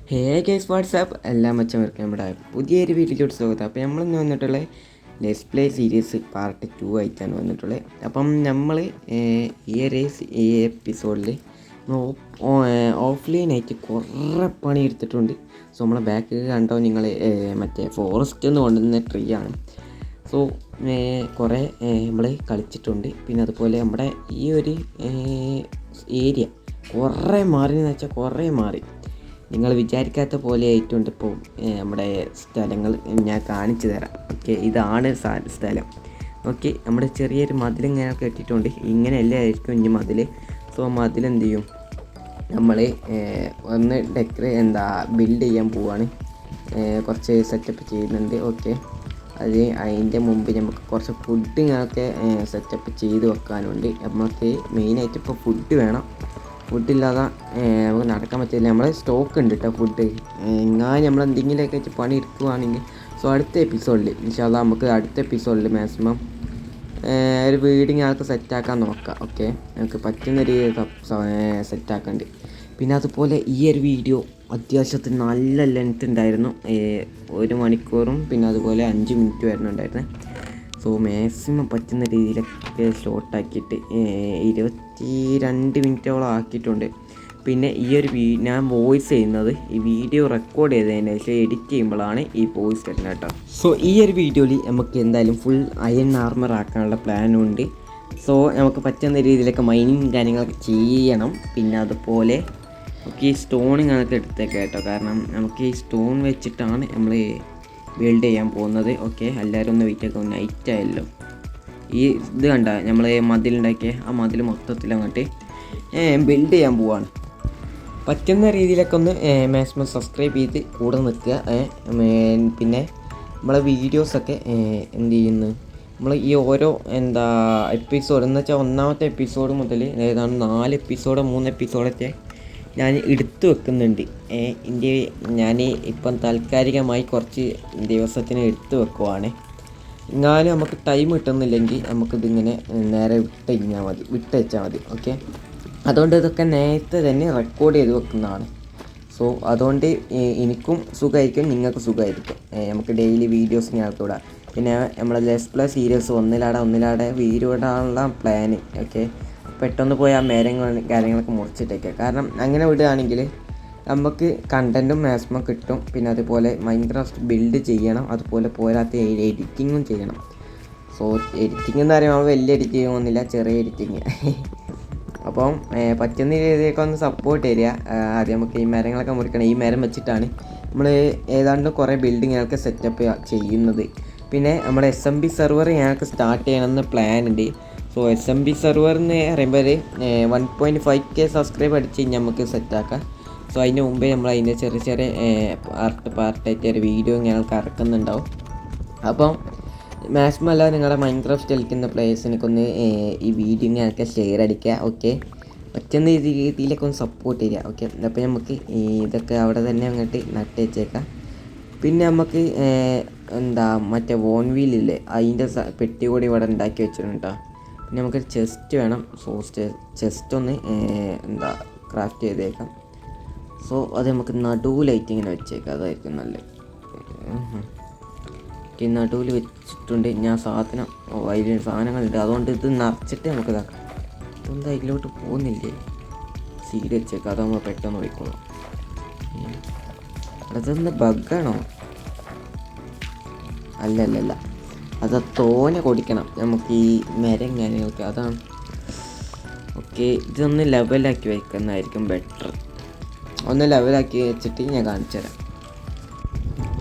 Hey guys WhatsApp എല്ലാ മച്ചന്മാർക്കും നമ്മുടെ പുതിയൊരു വീഡിയോയിലോട്ട് സ്വാഗതം. അപ്പോൾ നമ്മളിന്ന് വന്നിട്ടുള്ള ലെറ്റ്സ് പ്ലേ സീരീസ് പാർട്ട് 2 ആയിട്ടാണ് വന്നിട്ടുള്ളത്. അപ്പം നമ്മൾ ഈ എപ്പിസോഡിൽ ഓഫ്ലൈനായിട്ട് കുറേ പണി എടുത്തിട്ടുണ്ട്. സോ നമ്മളെ ബാക്ക് കണ്ടോ നിങ്ങൾ, മറ്റേ ഫോറസ്റ്റ് എന്ന് കൊണ്ടുവന്ന ട്രീ ആണ്. സോ കുറേ നമ്മൾ കളിച്ചിട്ടുണ്ട്. പിന്നെ അതുപോലെ നമ്മുടെ ഈ ഒരു ഏരിയ കുറേ മാറി എന്ന് വെച്ചാൽ കുറേ മാറി. നിങ്ങൾ വിചാരിക്കാത്ത പോലെ ആയിട്ടുണ്ട് ഇപ്പോൾ നമ്മുടെ സ്ഥലങ്ങൾ. ഞാൻ കാണിച്ചു തരാം. ഓക്കെ, ഇതാണ് സ്ഥലം. ഓക്കെ, നമ്മുടെ ചെറിയൊരു മതിൽ ഇങ്ങനെ കെട്ടിയിട്ടുണ്ട്. ഇങ്ങനെയല്ലേ ആയിരിക്കും ഇനി മതിൽ. സോ മതിൽ എന്ത് ചെയ്യും, നമ്മൾ ഒന്ന് ബിൽഡ് ചെയ്യാൻ പോവുകയാണ്. കുറച്ച് സെറ്റപ്പ് ചെയ്യുന്നുണ്ട്. ഓക്കെ, അതിൻ്റെ മുമ്പ് നമുക്ക് കുറച്ച് ഫുഡ് ഇങ്ങനെയൊക്കെ സെറ്റപ്പ് ചെയ്ത് വെക്കാനുണ്ട്. നമുക്ക് മെയിനായിട്ട് ഇപ്പോൾ ഫുഡ് വേണം. ഫുഡില്ലാതെ നമുക്ക് നടക്കാൻ പറ്റില്ല. നമ്മളെ സ്റ്റോക്ക് ഉണ്ട് കേട്ടോ ഫുഡ്. എങ്ങാനും നമ്മൾ എന്തെങ്കിലുമൊക്കെ വെച്ച് പണി എടുക്കുകയാണെങ്കിൽ സോ അടുത്ത എപ്പിസോഡിൽ ഇൻഷാല്ലാ നമുക്ക് അടുത്ത എപ്പിസോഡിൽ മാക്സിമം ഒരു വീഡിങ് ആൾക്ക് സെറ്റാക്കാൻ നോക്കാം. ഓക്കെ, നമുക്ക് പറ്റുന്ന രീതിയിൽ സെറ്റാക്കണ്ട്. പിന്നെ അതുപോലെ ഈ ഒരു വീഡിയോ അത്യാവശ്യത്തിന് നല്ല ലെങ്ത് ഉണ്ടായിരുന്നു. 1 മണിക്കൂറും പിന്നെ അതുപോലെ 5 മിനിറ്റ് വരുന്നുണ്ടായിരുന്നു. സോ മാക്സിമം പറ്റുന്ന രീതിയിലൊക്കെ ഷോർട്ടാക്കിയിട്ട് 22 മിനിറ്റോളം ആക്കിയിട്ടുണ്ട്. പിന്നെ ഈ ഒരു ഞാൻ വോയിസ് ചെയ്യുന്നത് ഈ വീഡിയോ റെക്കോർഡ് ചെയ്തതിന് ശേഷം എഡിറ്റ് ചെയ്യുമ്പോഴാണ് ഈ വോയിസ് വരുന്നത് കേട്ടോ. സോ ഈ ഒരു വീഡിയോയിൽ നമുക്ക് എന്തായാലും ഫുൾ അയൺ ആർമർ ആക്കാനുള്ള പ്ലാനുണ്ട്. സോ നമുക്ക് പറ്റുന്ന രീതിയിലൊക്കെ മൈനിങ് കാര്യങ്ങളൊക്കെ ചെയ്യണം. പിന്നെ അതുപോലെ നമുക്ക് ഈ സ്റ്റോണിങ് അതൊക്കെ എടുത്തേക്കാം കേട്ടോ. കാരണം നമുക്ക് ഈ സ്റ്റോൺ വെച്ചിട്ടാണ് നമ്മൾ ബിൽഡ് ചെയ്യാൻ പോകുന്നത്. ഓക്കെ, എല്ലാവരും ഒന്ന് വെയിറ്റ് ആക്കും. നൈറ്റ് ആയല്ലോ. ഈ ഇത് കണ്ട നമ്മൾ മതിലുണ്ടാക്കിയ ആ മതിൽ മൊത്തത്തിൽ അങ്ങോട്ട് ബിൽഡ് ചെയ്യാൻ പോവാണ്. പറ്റുന്ന രീതിയിലൊക്കെ ഒന്ന് മാക്സിമം സബ്സ്ക്രൈബ് ചെയ്ത് കൂടെ നിൽക്കുക. പിന്നെ നമ്മളെ വീഡിയോസൊക്കെ എന്ത് ചെയ്യുന്നു, നമ്മൾ ഈ ഓരോ എപ്പിസോഡ് എന്ന് വെച്ചാൽ ഒന്നാമത്തെ എപ്പിസോഡ് മുതൽ ഏതാണ് 4 എപ്പിസോഡോ 3 എപ്പിസോഡൊക്കെ ഞാൻ എടുത്തു വെക്കുന്നുണ്ട്. ഞാൻ ഇപ്പം താൽക്കാലികമായി കുറച്ച് ദിവസത്തിന് എടുത്തു വെക്കുവാണ്. എന്നാലും നമുക്ക് ടൈം കിട്ടുന്നില്ലെങ്കിൽ നമുക്കിതിങ്ങനെ നേരെ വിട്ടയച്ചാൽ മതി. ഓക്കെ, അതുകൊണ്ട് ഇതൊക്കെ നേരത്തെ തന്നെ റെക്കോർഡ് ചെയ്ത് വെക്കുന്നതാണ്. സോ അതുകൊണ്ട് എനിക്കും സുഖമായിരിക്കും, നിങ്ങൾക്ക് സുഖമായിരിക്കും. നമുക്ക് ഡെയിലി വീഡിയോസ് ഞങ്ങൾക്കിവിടെ. പിന്നെ നമ്മളെ ലെറ്റ്സ് പ്ലേ സീരീസ് ഒന്നിലാടെ വീഡിയോ ഇടാനുള്ള പ്ലാന്. ഓക്കെ, പെട്ടെന്ന് പോയി ആ കാര്യങ്ങളൊക്കെ മുറിച്ചിട്ടേക്കുക. കാരണം അങ്ങനെ വിടുകയാണെങ്കിൽ നമുക്ക് കണ്ടൻറ്റും മാക്സിമം കിട്ടും. പിന്നെ അതുപോലെ മൈൻക്രാഫ്റ്റ് ബിൽഡ് ചെയ്യണം. അതുപോലെ പോരാത്ത എഡിറ്റിങ്ങും ചെയ്യണം. സോ എഡിറ്റിംഗ് എന്ന് പറയുമ്പോൾ വലിയ എഡിറ്റിംഗ് ഒന്നുമില്ല, ചെറിയ എഡിറ്റിങ്. അപ്പം പറ്റുന്ന രീതിയിലൊക്കെ ഒന്ന് സപ്പോർട്ട് തരിക. ആദ്യം നമുക്ക് ഈ മരങ്ങളൊക്കെ മുറിക്കണം. ഈ മരം വെച്ചിട്ടാണ് നമ്മൾ ഏതാണ്ട് കുറേ ബിൽഡിങ്ങുകളൊക്കെ സെറ്റപ്പ് ചെയ്യുന്നത്. പിന്നെ നമ്മുടെ SMB സെർവർ ഞങ്ങൾക്ക് സ്റ്റാർട്ട് ചെയ്യണമെന്ന് പ്ലാൻ ഉണ്ട്. സോ SMB സെർവർ എന്ന് പറയുമ്പോൾ 1.5K സബ്സ്ക്രൈബ് അടിച്ച് കഴിഞ്ഞാൽ നമുക്ക് സെറ്റാക്കാം. സോ അതിന് മുമ്പേ നമ്മൾ അതിൻ്റെ ചെറിയ പാർട്ടായിട്ട് ഒരു വീഡിയോ ഞങ്ങൾക്ക് ഇറക്കുന്നുണ്ടാവും. അപ്പം മാക്സിമം അല്ലാതെ നിങ്ങളുടെ മൈൻക്രാഫ്റ്റ് കളിക്കുന്ന പ്ലേയേഴ്സിനൊക്കെ ഒന്ന് ഈ വീഡിയോ ഞങ്ങൾക്ക് ഷെയർ അടിക്കുക. ഓക്കെ, പറ്റുന്ന രീതിയിലൊക്കെ ഒന്ന് സപ്പോർട്ട് ചെയ്യുക. ഓക്കെ, അപ്പോൾ നമുക്ക് ഇതൊക്കെ അവിടെ തന്നെ അങ്ങോട്ട് നട്ട് വെച്ചേക്കാം. പിന്നെ നമുക്ക് മറ്റേ വോൺ വീലില്ലേ, അതിൻ്റെ പെട്ടി കൂടി ഇവിടെ ഉണ്ടാക്കി വെച്ചിട്ടുണ്ട് കേട്ടോ. പിന്നെ നമുക്കൊരു ചെസ്റ്റ് വേണം. സോ ചെസ്റ്റ് ഒന്ന് ക്രാഫ്റ്റ് ചെയ്തേക്കാം. സോ അത് നമുക്ക് നടുവിലായിട്ട് ഇങ്ങനെ വെച്ചേക്കാം, അതായിരിക്കും നല്ലത്. നടുവിൽ വെച്ചിട്ടുണ്ട് ഞാൻ അതിൽ സാധനങ്ങളുണ്ട്. അതുകൊണ്ട് ഇത് നിറച്ചിട്ട് നമുക്ക് ഇതാക്കാം. ഇതൊന്നും അതിലോട്ട് പോകുന്നില്ലേ, സീഡ് വെച്ചേക്കാം. അത് നമ്മൾ പെട്ടെന്ന് പോയിക്കോളാം. അതൊന്ന് ബഗ്ഗാണോ? അല്ല, അത് തോനെ കൊടുക്കണം നമുക്ക് ഈ മരം കാര്യങ്ങൾക്ക്. അതാണ്. ഓക്കെ, ഇതൊന്ന് ലെവലാക്കി വയ്ക്കുന്നതായിരിക്കും ബെറ്റർ. ഒന്ന് ലെവലാക്കി വെച്ചിട്ട് ഞാൻ കാണിച്ചു തരാം.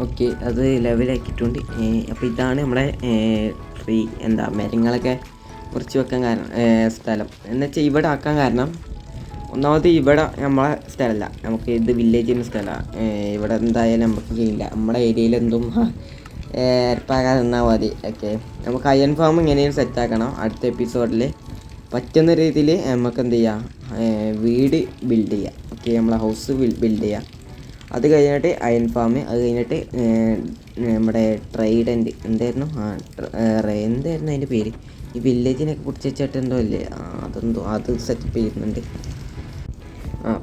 ഓക്കെ, അത് ലെവലാക്കിയിട്ടുണ്ട്. അപ്പോൾ ഇതാണ് നമ്മുടെ ട്രീ മരങ്ങളൊക്കെ കുറച്ച് വെക്കാൻ കാരണം സ്ഥലം എന്നുവെച്ചാൽ ഇവിടെ ആക്കാൻ കാരണം ഒന്നാമത് ഇവിടെ നമ്മളെ സ്ഥലമല്ല, നമുക്ക് ഇത് വില്ലേജിൻ്റെ സ്ഥലമാണ്. ഇവിടെ എന്തായാലും നമുക്ക് ചെയ്യില്ല. നമ്മുടെ ഏരിയയിൽ എന്തും ഏർപ്പാക്കാൻ നിന്നാൽ മതി. ഓക്കെ, നമുക്ക് അയൺ ഫാം ഇങ്ങനെയും സെറ്റാക്കണം. അടുത്ത എപ്പിസോഡിൽ പറ്റുന്ന രീതിയിൽ നമുക്ക് എന്ത് ചെയ്യാം, വീട് ബിൽഡ് ചെയ്യാം. ഓക്കെ, നമ്മളെ ഹൗസ് ബിൽഡ് ചെയ്യാം. അത് കഴിഞ്ഞിട്ട് അയൺ ഫാം, അത് കഴിഞ്ഞിട്ട് നമ്മുടെ ട്രൈഡൻറ്റ് എന്തായിരുന്നു അതിൻ്റെ പേര്, ഈ വില്ലേജിനൊക്കെ പിടിച്ച് വെച്ചിട്ട് എന്തോ അല്ലേ, അത് സെറ്റപ്പ് ചെയ്യുന്നുണ്ട്.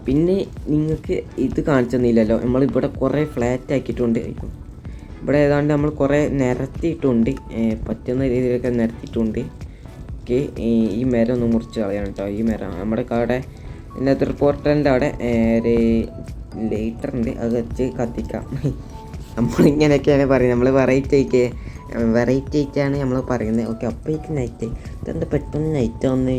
പിന്നെ നിങ്ങൾക്ക് ഇത് കാണിച്ചു തന്നില്ലല്ലോ, നമ്മളിവിടെ കുറേ ഫ്ലാറ്റ് ആക്കിയിട്ടുണ്ട്. ഇവിടെ ഏതാണ്ട് നമ്മൾ കുറേ നിരത്തിയിട്ടുണ്ട്, പറ്റുന്ന രീതിയിലൊക്കെ നിരത്തിയിട്ടുണ്ട്. ഓക്കെ, ഈ മരം ഒന്ന് മുറിച്ച് കളയാണ് കേട്ടോ. ഈ മരം നമ്മുടെ അവിടെ ഇതിനകത്ത് റിപ്പോർട്ടറിൻ്റെ അവിടെ ഒരു ലൈറ്റർ ഉണ്ട്, അത് വെച്ച് കത്തിക്കാം. നമ്മളിങ്ങനെയൊക്കെയാണ് പറയുന്നത്, നമ്മൾ വെറൈറ്റി ആയിട്ടാണ് നമ്മൾ പറയുന്നത്. ഓക്കെ, അപ്പോഴേക്കും നൈറ്റ് ഇതെന്താ പെട്ടെന്ന് നൈറ്റ് ഒന്ന്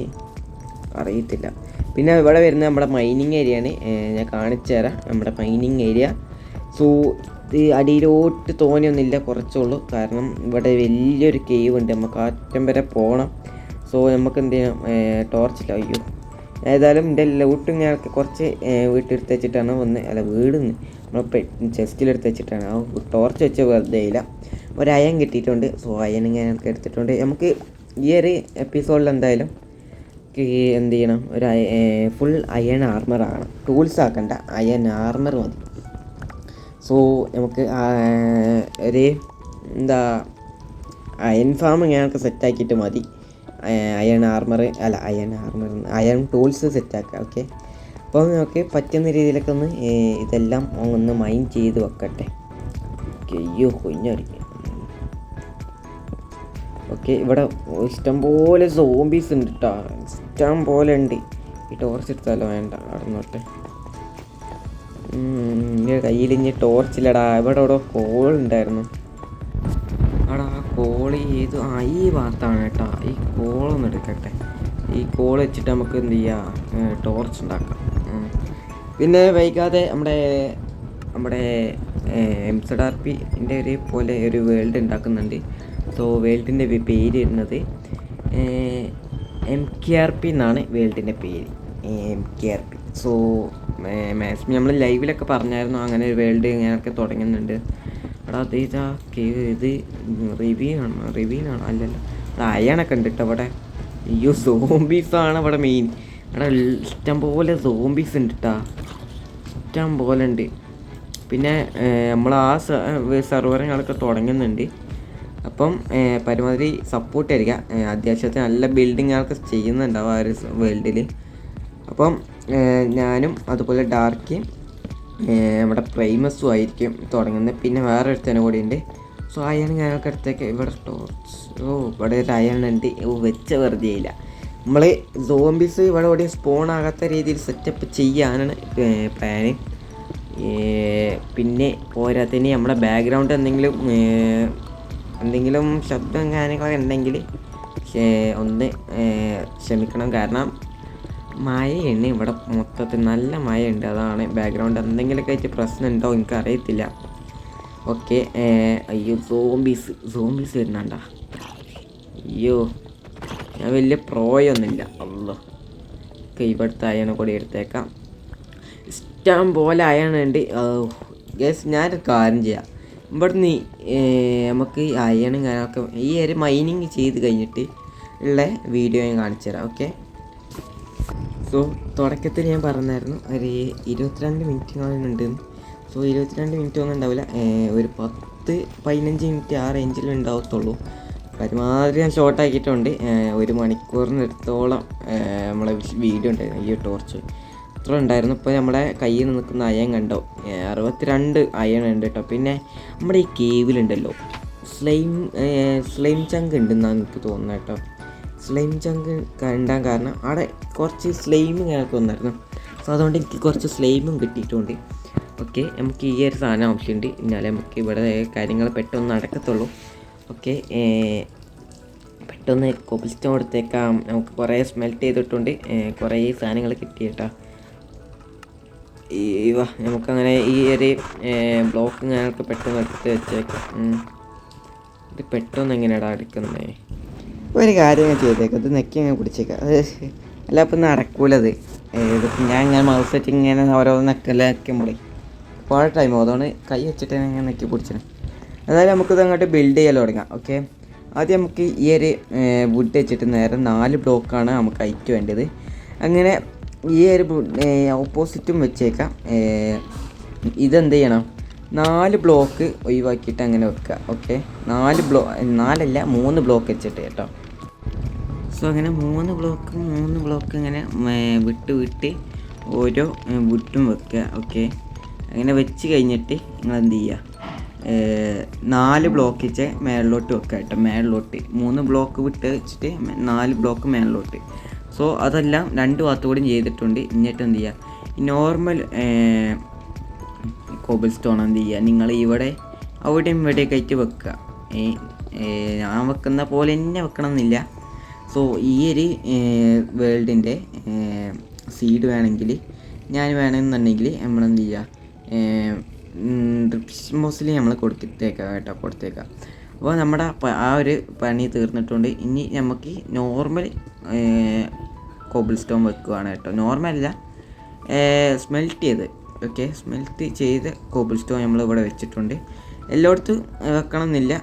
അറിയത്തില്ല. പിന്നെ ഇവിടെ വരുന്നത് നമ്മുടെ മൈനിങ് ഏരിയയാണ്, ഞാൻ കാണിച്ചു തരാം നമ്മുടെ മൈനിങ് ഏരിയ. സോ ഇത് അടിയിലോട്ട് തോന്നിയൊന്നുമില്ല, കുറച്ചുള്ളൂ. കാരണം ഇവിടെ വലിയൊരു കേവ് ഉണ്ട്, നമുക്ക് അറ്റം വരെ പോകണം. സോ നമുക്ക് എന്ത് ചെയ്യണം, ടോർച്ചില്ല. അയ്യോ, ഏതായാലും എൻ്റെ ലൂട്ടും ഞങ്ങൾക്ക് കുറച്ച് വീട്ടിലെടുത്ത് വെച്ചിട്ടാണ് വീടിന്ന് നമ്മൾ ചെസ്റ്റിലെടുത്ത് വെച്ചിട്ടാണ്. ടോർച്ച് വെച്ച് വെറുതെ ഇല്ല. ഒരു അയൺ കിട്ടിയിട്ടുണ്ട്. സോ അയൺ ഞങ്ങൾക്ക് എടുത്തിട്ടുണ്ട്. നമുക്ക് ഈ ഒരു എപ്പിസോഡിൽ എന്തായാലും എന്ത് ചെയ്യണം, ഒരു ഫുൾ അയൺ ആർമറാണ്, ടൂൾസ് ആക്കണ്ട, അയൺ ആർമർ മതി. സോ നമുക്ക് ഒരു അയൺ ഫാം ഞങ്ങൾക്ക് സെറ്റാക്കിയിട്ട് മതി. Iron tools സെറ്റാക്കുക. ഓക്കെ, അപ്പോൾ നമുക്ക് പറ്റുന്ന രീതിയിലൊക്കെ ഒന്ന് ഇതെല്ലാം ഒന്ന് മൈൻ ചെയ്ത് വെക്കട്ടെ. അയ്യോ, കുഞ്ഞടിക്കും. ഓക്കെ, ഇവിടെ ഇഷ്ടംപോലെ സോംബീസ് ഉണ്ട് കേട്ടോ, ഇഷ്ടം പോലെ ഉണ്ട്. ഈ ടോർച്ച് എടുത്താലോ? വേണ്ട, നടന്നോട്ടെ. എൻ്റെ കയ്യിൽ ഇനി ടോർച്ചില്ലടാ. ഇവിടെ കോളുണ്ടായിരുന്നു. അവിടെ ആ കോള് ഏത് ഈ ഭാഗത്താണ് കേട്ടോ. ഈ കോളൊന്നും എടുക്കട്ടെ. ഈ കോൾ വെച്ചിട്ട് നമുക്ക് എന്ത് ചെയ്യാം, ടോർച്ച് ഉണ്ടാക്കാം. പിന്നെ വൈകാതെ നമ്മുടെ MZRPൻ്റെ പോലെ ഒരു വേൾഡ് ഉണ്ടാക്കുന്നുണ്ട്. സോ വേൾഡിൻ്റെ പേര് വരുന്നത് MKRP എന്നാണ് വേൾഡിൻ്റെ പേര്, MKRP. സോ മാക്സിമം നമ്മൾ ലൈവിലൊക്കെ പറഞ്ഞായിരുന്നു അങ്ങനെ ഒരു വേൾഡ് ഇങ്ങനെയൊക്കെ തുടങ്ങുന്നുണ്ട്. അവിടെ ഇത് റിവ്യൂണാണോ? അല്ലല്ലോ, അവിടെ അയണൊക്കെ ഉണ്ട് കേട്ടോ ഇവിടെ. അയ്യോ, സോംബീസാണ് ഇവിടെ മെയിൻ. ഇവിടെ ഇഷ്ടംപോലെ സോംബീസ് ഉണ്ട് കേട്ടോ, ഇഷ്ടം പോലെ ഉണ്ട്. പിന്നെ നമ്മൾ ആ സെർവറുകളൊക്കെ തുടങ്ങുന്നുണ്ട്. അപ്പം പരമാവധി സപ്പോർട്ട് ആയിരിക്കുക. അത്യാവശ്യത്തിന് നല്ല ബിൽഡിങ്ങുകളൊക്കെ ചെയ്യുന്നുണ്ടാവും ആ ഒരു വേൾഡിൽ. അപ്പം ഞാനും അതുപോലെ ഡാർക്കിയും നമ്മുടെ പ്രൈമസും ആയിരിക്കും തുടങ്ങുന്നത്. പിന്നെ വേറെ ഒരുത്തനും കൂടി ഉണ്ട്. സോ അയൺ ഞങ്ങൾക്ക് അടുത്തേക്ക് ഇവിടെ ടോർച്ച്. ഇവിടെ ഒരു അയൺ ഉണ്ട്. വെച്ച വെറുതെ ഇല്ല. നമ്മൾ സോംബീസ് ഇവിടെ സ്പോൺ ആകാത്ത രീതിയിൽ സെറ്റപ്പ് ചെയ്യാനാണ് പ്ലാന്. പിന്നെ പോരാത്തതിന് നമ്മുടെ ബാക്ക്ഗ്രൗണ്ട് എന്തെങ്കിലും ശബ്ദം കാര്യങ്ങളൊക്കെ ഉണ്ടെങ്കിൽ ഒന്ന് ക്ഷമിക്കണം. കാരണം മഴയാണ് ഇവിടെ, മൊത്തത്തിൽ നല്ല മഴയുണ്ട്. അതാണ് ബാക്ക്ഗ്രൗണ്ട് എന്തെങ്കിലുമൊക്കെ ആയിട്ട് പ്രശ്നമുണ്ടോ എനിക്കറിയത്തില്ല. ഓക്കെ, അയ്യോ, സോംബീസ് വരുന്നുണ്ടാ. അയ്യോ, ഞാൻ വലിയ പ്രോയൊന്നുമില്ല. അല്ലോ, ഓക്കെ, ഇവിടുത്തെ അയണ കൂടി എടുത്തേക്കാം. ഇഷ്ടം പോലെ അയണുണ്ട്. ഗസ്, ഞാനൊരു കാര്യം ചെയ്യാം. ഇവിടുന്ന് നമുക്ക് അയണും കാര്യങ്ങളൊക്കെ ഈ ഒരു മൈനിങ് ചെയ്ത് കഴിഞ്ഞിട്ട് ഉള്ള വീഡിയോ ഞാൻ കാണിച്ചു തരാം. ഓക്കെ, സോ തുടക്കത്തിൽ ഞാൻ പറഞ്ഞായിരുന്നു ഒരു 22 മിനിറ്റ് സോ 22 മിനിറ്റ് ഒന്നും ഉണ്ടാവില്ല, ഒരു 10-15 മിനിറ്റ് ആ റേഞ്ചിൽ ഉണ്ടാവത്തുള്ളൂ. പരമാവധി ഞാൻ ഷോർട്ടാക്കിയിട്ടുണ്ട്. 1 മണിക്കൂറിനടുത്തോളം നമ്മളെ വീഡിയോ ഉണ്ടായിരുന്നു. ഈ ടോർച്ച് ഇത്ര ഉണ്ടായിരുന്നു. ഇപ്പോൾ നമ്മുടെ കയ്യിൽ നിൽക്കുന്ന അയൺ കണ്ടോ, 62 അയൺ ഉണ്ട് കേട്ടോ. പിന്നെ നമ്മുടെ ഈ കേവിലുണ്ടല്ലോ സ്ലൈം ചങ്ക് ഉണ്ടെന്നാണ് എനിക്ക് തോന്നുന്നത് കേട്ടോ. സ്ലൈം ചങ്ക് ഉണ്ടാൻ കാരണം അവിടെ കുറച്ച് സ്ലൈം ഞങ്ങൾക്ക് വന്നായിരുന്നു. സോ അതുകൊണ്ട് എനിക്ക് കുറച്ച് സ്ലൈമും കിട്ടിയിട്ടുണ്ട്. ഓക്കെ, നമുക്ക് ഈ ഒരു സാധനം ആവശ്യമുണ്ട്, എന്നാലേ നമുക്ക് ഇവിടെ കാര്യങ്ങൾ പെട്ടെന്ന് നടക്കത്തുള്ളൂ. ഓക്കെ, പെട്ടെന്ന് കോബിൾ സ്റ്റോൺ എടുത്തേക്കാം. നമുക്ക് കുറേ സ്മെൽറ്റ് ചെയ്തിട്ടുണ്ട്, കുറേ സാധനങ്ങൾ കിട്ടിയിട്ടാ. നമുക്കങ്ങനെ ഈ ഒരു ബ്ലോക്ക് ഞങ്ങൾക്ക് പെട്ടെന്ന് എടുത്ത് വെച്ചേക്കാം. ഇത് പെട്ടെന്ന് എങ്ങനെയാടാ എടുക്കുന്നത്? ഒരു കാര്യം ഞാൻ ചെയ്തേക്കാം, ഇത് നെക്കി അങ്ങനെ പിടിച്ചേക്കാം. അല്ല, ഇപ്പം നടക്കൂലത്. ഞാൻ ഇങ്ങനെ മൗസ് സെറ്റ് ഇങ്ങനെ ഓരോ നെക്കലാക്കുമ്പോൾ ഒരുപാട് ടൈം അതുകൊണ്ട് കൈ വെച്ചിട്ട് ഞാൻ നെക്കി പിടിച്ചത്. അതായത് നമുക്കിത് അങ്ങോട്ട് ബിൽഡ് ചെയ്യാൻ തുടങ്ങാം. ഓക്കെ, ആദ്യം നമുക്ക് ഈ ഒരു വുഡ് വെച്ചിട്ട് നേരെ 4 ബ്ലോക്കാണ് നമുക്ക് ഹൈറ്റ് വേണ്ടത്. അങ്ങനെ ഈ ഒരു ഓപ്പോസിറ്റും വെച്ചേക്കാം. ഇതെന്ത് ചെയ്യണം, 4 ബ്ലോക്ക് ഒഴിവാക്കിയിട്ട് അങ്ങനെ വെക്കുക. ഓക്കെ, 4 ബ്ലോക്ക് വെച്ചിട്ട് കേട്ടോ. സോ അങ്ങനെ 3 ബ്ലോക്ക് ഇങ്ങനെ വിട്ട് ഓരോ വുഡും വെക്കുക. ഓക്കെ, അങ്ങനെ വെച്ച് കഴിഞ്ഞിട്ട് നിങ്ങൾ എന്ത് ചെയ്യുക, 4 ബ്ലോക്ക് വെച്ച് മേളിലോട്ട് വെക്കുക കേട്ടോ. മേളിലോട്ട് 3 ബ്ലോക്ക് വിട്ട് വെച്ചിട്ട് 4 ബ്ലോക്ക് മേളിലോട്ട്. സോ അതെല്ലാം 2 ഭാഗത്തുകൂടിയും ചെയ്തിട്ടുണ്ട്. എന്നിട്ട് എന്ത് ചെയ്യുക, നോർമൽ കോബിൾ സ്റ്റോൺ എന്ത് ചെയ്യുക, നിങ്ങൾ ഇവിടെ അവിടെയും ഇവിടെയൊക്കെ ആയിട്ട് വെക്കുക. ഞാൻ വെക്കുന്ന പോലെ തന്നെ വെക്കണം എന്നില്ല. സോ ഈ ഒരു വേൾഡിൻ്റെ സീഡ് വേണമെങ്കിൽ ഞാൻ വേണമെന്നുണ്ടെങ്കിൽ നമ്മളെന്ത് ചെയ്യുക, ഡ്രിപ്സ്മോസിൽ നമ്മൾ കൊടുത്തേക്കാം കേട്ടോ, കൊടുത്തേക്കാം. അപ്പോൾ നമ്മുടെ ആ ഒരു പണി തീർന്നിട്ടുണ്ട്. ഇനി നമുക്ക് നോർമൽ കോബിൾ സ്റ്റോൺ വെക്കുകയാണ് കേട്ടോ. നോർമലല്ല, സ്മെൽറ്റ് ചെയ്ത്. ഓക്കെ, സ്മെൽറ്റ് ചെയ്ത് കോബിൾ സ്റ്റോൺ നമ്മളിവിടെ വെച്ചിട്ടുണ്ട്. എല്ലായിടത്തും വെക്കണം എന്നില്ല,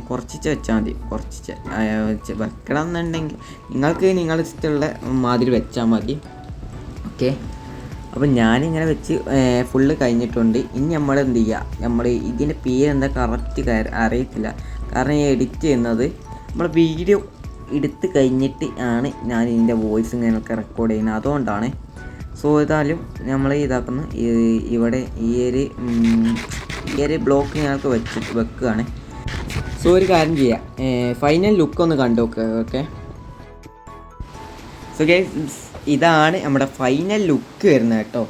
കുറച്ചിച്ച് വെച്ചാൽ മതി. കുറച്ചിച്ച് വെക്കണം എന്നുണ്ടെങ്കിൽ നിങ്ങൾക്ക് നിങ്ങളുടെ ഇഷ്ടമുള്ള മാതിരി വെച്ചാൽ മതി. ഓക്കെ, അപ്പം ഞാനിങ്ങനെ വെച്ച് ഫുള്ള് കഴിഞ്ഞിട്ടുണ്ട്. ഇനി നമ്മൾ എന്ത് ചെയ്യുക, നമ്മൾ ഇതിൻ്റെ പേരെന്താ കറക്റ്റ് അറിയത്തില്ല, കാരണം ഈ എഡിറ്റ് ചെയ്യുന്നത് നമ്മൾ വീഡിയോ എടുത്ത് കഴിഞ്ഞിട്ട് ആണ് ഞാൻ ഇതിൻ്റെ വോയിസ് ഇങ്ങനെയൊക്കെ റെക്കോർഡ് ചെയ്യുന്നത്, അതുകൊണ്ടാണ്. സോ ഏതായാലും നമ്മൾ ഇതാക്കുന്ന ഇവിടെ ഈ ഒരു ബ്ലോക്ക് ഞങ്ങൾക്ക് വെക്കുകയാണ്. സോ ഒരു കാര്യം ചെയ്യാം, ഫൈനൽ ലുക്ക് ഒന്ന് കണ്ടു നോക്കുക. ഓക്കെ, സോ ഇതാണ് നമ്മുടെ ഫൈനൽ ലുക്ക് വരുന്നത് കേട്ടോ.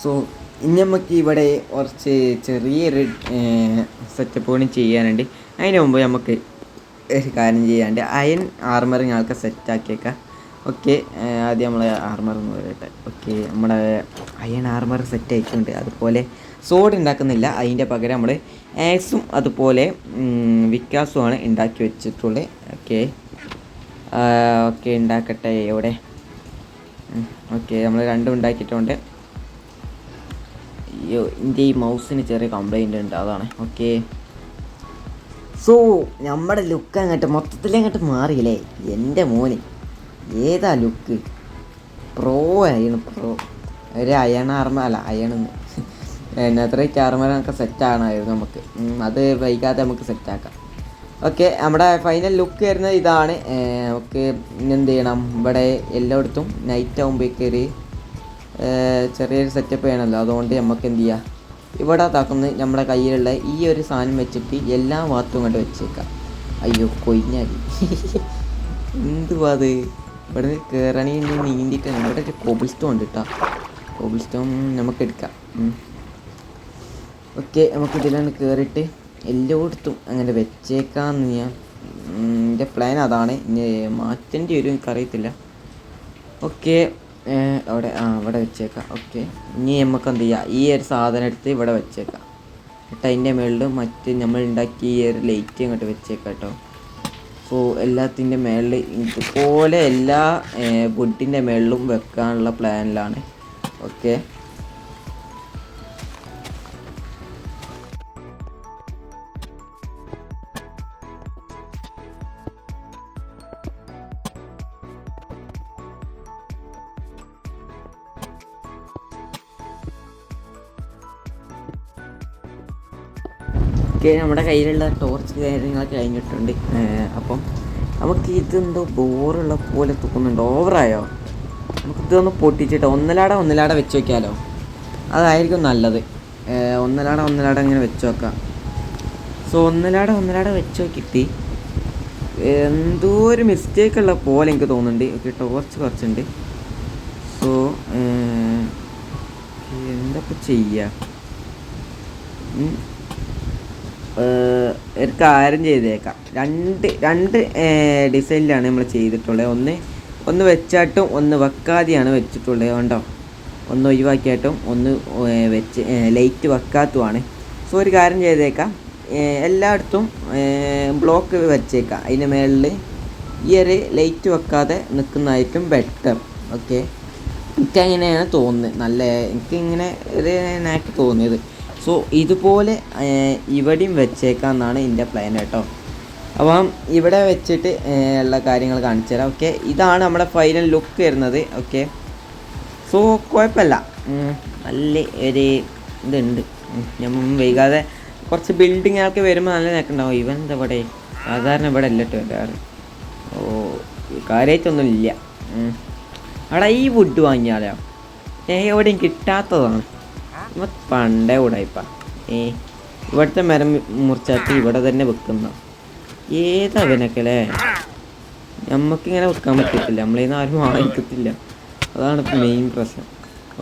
സോ ഇനി നമുക്ക് ഇവിടെ കുറച്ച് ചെറിയൊരു സെറ്റപ്പ് കൂടി ചെയ്യാനുണ്ട്. അതിന് മുമ്പ് നമുക്ക് ഒരു കാര്യം ചെയ്യാണ്ട് അയൺ ആർമർ ഞങ്ങൾക്ക് സെറ്റാക്കിയേക്കാം. ഓക്കെ, ആദ്യം നമ്മൾ ആർമർ എന്ന് പറയട്ടെ. ഓക്കെ, നമ്മുടെ അയൺ ആർമർ സെറ്റ് ആയിട്ടുണ്ട്. അതുപോലെ സോഡ് ഉണ്ടാക്കുന്നില്ല, അതിൻ്റെ പകരം നമ്മൾ ആക്സും അതുപോലെ വിക്കാസുമാണ് ഉണ്ടാക്കി വെച്ചിട്ടുള്ളത്. ഓക്കെ ഓക്കെ, ഉണ്ടാക്കട്ടെ എവിടെ. ഓക്കെ, നമ്മൾ രണ്ടും ഉണ്ടാക്കിയിട്ടുണ്ട്. അയ്യോ, എൻ്റെ ഈ മൗസിന് ചെറിയ കംപ്ലൈൻ്റ് ഉണ്ട്, അതാണ്. ഓക്കെ, സോ നമ്മുടെ ലുക്ക് മൊത്തത്തിലങ്ങോട്ട് മാറിയില്ലേ എൻ്റെ മോന്. ഏതാ ലുക്ക്, പ്രോ പ്രോ. ഒരു അയൺ ആർമർ അല്ല, നെതറൈറ്റ് ആർമറൊക്കെ സെറ്റാണായിരുന്നു നമുക്ക്. അത് വൈകാതെ നമുക്ക് സെറ്റാക്കാം. ഓക്കെ, നമ്മുടെ ഫൈനൽ ലുക്ക് വരുന്നത് ഇതാണ്. നമുക്ക് ഇനി എന്ത് ചെയ്യണം, ഇവിടെ എല്ലായിടത്തും നൈറ്റ് ആകുമ്പോഴേക്ക് ഒരു ചെറിയൊരു സെറ്റപ്പ് ചെയ്യണമല്ലോ. അതുകൊണ്ട് നമുക്ക് എന്ത് ചെയ്യുക, ഇവിടെ താക്കുന്നത് നമ്മുടെ കയ്യിലുള്ള ഈ ഒരു സാധനം വെച്ചിട്ട് എല്ലാ ഭാഗത്തും കൊണ്ട് വെച്ചേക്കാം. അയ്യോ കൊയ്ഞ്ഞാൽ എന്തുവാ അത്, ഇവിടെ കയറണി നീന്തിയിട്ട് ഇവിടെ ഒരു കോബിൾ സ്റ്റോൺ ഉണ്ട് കേട്ടോ. കോബിൾ സ്റ്റോൺ നമുക്ക് എടുക്കാം. ഓക്കെ, നമുക്കിതിലാണ് കയറിയിട്ട് എല്ലായിടത്തും അങ്ങനെ വെച്ചേക്കാമെന്ന് എൻ്റെ പ്ലാൻ അതാണ്. ഇനി മാറ്റേണ്ടി വരും, എനിക്കറിയത്തില്ല. ഓക്കെ, അവിടെ വെച്ചേക്കാം. ഓക്കെ, ഇനി നമുക്ക് എന്ത് ചെയ്യാം, ഈ ഒരു സാധനം എടുത്ത് ഇവിടെ വെച്ചേക്കാം. എന്നിട്ട് അതിൻ്റെ മുകളിൽ മറ്റ് നമ്മൾ ഉണ്ടാക്കിയ ഈ ഒരു ലൈറ്റ് അങ്ങോട്ട് വെച്ചേക്കാം കേട്ടോ. സോ എല്ലാത്തിൻ്റെ മുകളിൽ ഇതുപോലെ എല്ലാ വുഡിൻ്റെ മുകളിലും വെക്കാനുള്ള പ്ലാനിലാണ്. ഓക്കെ, നമ്മുടെ കയ്യിലുള്ള ടോർച്ച് കാര്യങ്ങളൊക്കെ കഴിഞ്ഞിട്ടുണ്ട്. അപ്പം നമുക്ക് ഇതെന്തോ ബോറുള്ള പോലെ തോന്നുന്നുണ്ട്. ഓവറായോ? നമുക്കിതൊന്ന് പൊട്ടിച്ചിട്ട് ഒന്നലാടെ വെച്ച് വയ്ക്കാമല്ലോ, അതായിരിക്കും നല്ലത്. ഒന്നലാടെ ഇങ്ങനെ വെച്ച് വെക്കാം. സോ ഒന്നലാടെ വെച്ച് നോക്കിയിട്ട് എന്തോ ഒരു മിസ്റ്റേക്ക് ഉള്ള പോലെ എനിക്ക് തോന്നുന്നുണ്ട്. ഓക്കെ, ടോർച്ച് കുറച്ചുണ്ട്. സോ എന്താ ചെയ്യുക, ഒരു കാര്യം ചെയ്തേക്കാം. രണ്ട് ഡിസൈനിലാണ് നമ്മൾ ചെയ്തിട്ടുള്ളത്. ഒന്ന് വെച്ചായിട്ടും ഒന്ന് വെക്കാതെയാണ് വെച്ചിട്ടുള്ളത്. കണ്ടോ, ഒന്ന് ഒഴിവാക്കിയായിട്ടും ഒന്ന് വെച്ച് ലൈറ്റ് വെക്കാത്തതുമാണ്. സോ ഒരു കാര്യം ചെയ്തേക്കാം, എല്ലായിടത്തും ബ്ലോക്ക് വെച്ചേക്കാം. അതിന് മുകളിൽ ഈ ഒരു ലൈറ്റ് വെക്കാതെ നിൽക്കുന്നതായിട്ടും ബെറ്റർ. ഓക്കെ, എനിക്കങ്ങനെയാണ് തോന്നുന്നത്. എനിക്കിങ്ങനെ ഒരു നാക്ക് തോന്നിയത്. സോ ഇതുപോലെ ഇവിടെയും വെച്ചേക്കാമെന്നാണ് എൻ്റെ പ്ലാൻ കേട്ടോ. അപ്പം ഇവിടെ വെച്ചിട്ട് ഉള്ള കാര്യങ്ങൾ കാണിച്ചു തരാം. ഓക്കെ, ഇതാണ് നമ്മുടെ ഫൈനൽ ലുക്ക് വരുന്നത്. ഓക്കെ, സോ കുഴപ്പമില്ല, നല്ല ഒരു ഇതുണ്ട്. ഞാൻ വൈകാതെ കുറച്ച് ബിൽഡിങ്ങൊക്കെ വരുമ്പോൾ നല്ല നിൽക്കുന്നുണ്ടാവും. ഇവൻ എന്താ ഇവിടെ, സാധാരണ ഇവിടെ അല്ല കേട്ടോ വരാറ്. കാര്യമായിട്ടൊന്നും ഇല്ല. അവിടെ ഈ വുഡ് വാങ്ങിയാലോ, എവിടെയും കിട്ടാത്തതാണ്. ഇവ പണ്ടേ കൂടായിപ്പാ. ഇവിടുത്തെ മരം മുറിച്ചാക്കി ഇവിടെ തന്നെ വെക്കുന്ന ഏതവനൊക്കെ അല്ലേ. നമുക്കിങ്ങനെ വെക്കാൻ പറ്റത്തില്ല, നമ്മളതിൽ ആരും വാങ്ങിക്കത്തില്ല. അതാണ് മെയിൻ പ്രശ്നം.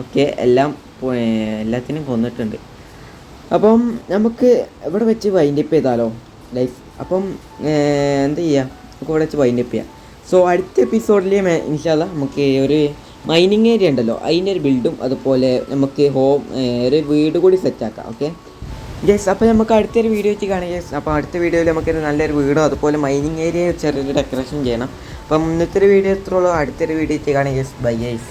ഓക്കെ, എല്ലാത്തിനും കൊന്നിട്ടുണ്ട്. അപ്പം നമുക്ക് ഇവിടെ വെച്ച് വൈൻഡപ്പ് ചെയ്താലോ ലൈഫ്. അപ്പം എന്താ ചെയ്യുക, നമുക്ക് ഇവിടെ വെച്ച് വൈൻഡപ്പ് ചെയ്യാം. സോ അടുത്ത എപ്പിസോഡിൽ ഇൻഷാല്ലാ നമുക്ക് ഒരു മൈനിങ് ഏരിയ ഉണ്ടല്ലോ, അതിൻ്റെ ഒരു ബിൽഡും അതുപോലെ നമുക്ക് ഒരു വീട് കൂടി സെറ്റാക്കാം. ഓക്കെ യെസ്, അപ്പോൾ നമുക്ക് അടുത്തൊരു വീഡിയോ വെച്ച് കാണാം. യെസ്, അപ്പോൾ അടുത്ത വീഡിയോയിൽ നമുക്കൊരു നല്ലൊരു വീടും അതുപോലെ മൈനിങ് ഏരിയ ചെറിയൊരു ഡെക്കറേഷൻ ചെയ്യണം. അപ്പം ഇന്നത്തെ ഒരു വീഡിയോ എത്ര ഉള്ളൂ, അടുത്തൊരു വീഡിയോ വെച്ച് കാണാം. Yes, bye guys.